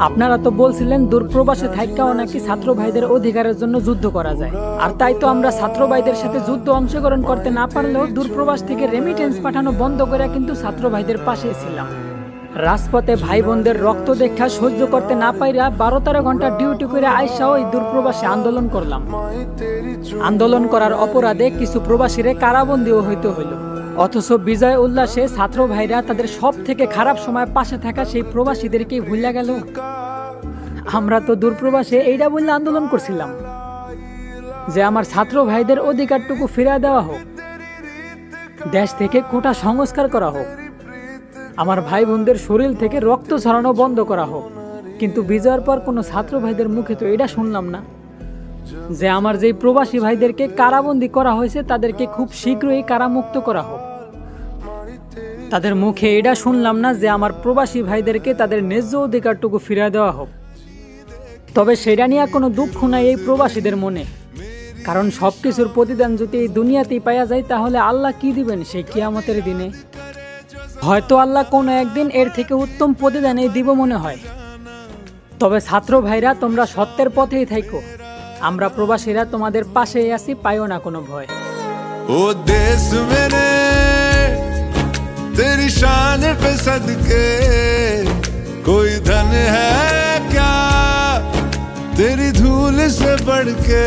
আপনারা তো বলছিলেন দূরপ্রবাসে থাইকাও নাকি ছাত্র ভাইদের অধিকারের জন্য যুদ্ধ করা যায়, আর তাই তো আমরা ছাত্র ভাইদের সাথে যুদ্ধ অংশগ্রহণ করতে না পারলেও দূরপ্রবাস থেকে রেমিটেন্স পাঠানো বন্ধ করে কিন্তু ছাত্র ভাইদের পাশে ছিলাম। রাজপথে ভাই বোনদের রক্ত দেখা সহ্য করতে না পাইরা 12-13 ঘন্টা ডিউটি করে আইসাও এই দূরপ্রবাসে আন্দোলন করলাম। আন্দোলন করার অপরাধে কিছু প্রবাসীরে কারাবন্দীও হইতে হইল, অথচ বিজয় উল্লাসে ছাত্র ভাইরা তাদের সব থেকে খারাপ সময় পাশে থাকা সেই প্রবাসীদেরকেই ভুলে গেল। আমরা তো দূরপ্রবাসে এইটা বললে আন্দোলন করছিলাম যে আমার ছাত্র ভাইদের অধিকারটুকু ফিরিয়ে দেওয়া হোক, দেশ থেকে কোটা সংস্কার করা হোক, আমার ভাই বোনদের শরীর থেকে রক্ত ঝরানো বন্ধ করা হোক। কিন্তু বিজয়ের পর কোনো ছাত্র ভাইদের মুখে তো এটা শুনলাম না যে আমার যেই প্রবাসী ভাইদেরকে কারাবন্দী করা হয়েছে তাদেরকে খুব শীঘ্রই কারামুক্ত করা হোক। তাদের মুখে এটা শুনলাম না যে আমার প্রবাসী ভাইদেরকে তাদের ন্যায্য অধিকারটুকু ফিরিয়ে দেওয়া হোক। তবে সেটা নিয়ে কোনো দুঃখ নাই এই প্রবাসীদের মনে, কারণ সবকিছুর প্রতিদান যদি এই দুনিয়াতেই পাওয়া যায় তাহলে আল্লাহ কি দিবেন সেই কিয়ামতের দিনে? হয়তো আল্লাহ কোনো একদিন এর থেকে উত্তম প্রতিদান দিব মনে হয়। তবে ছাত্র ভাইরা তোমরা সত্যের পথেই থাকো, আমরা প্রবাসীরা তোমাদের পাশেই আছি, পাইও না কোনো ভয়। ও দেশ মেরে तेरी शान पे सदके कोई धन है क्या तेरी धूल से बढ़ के।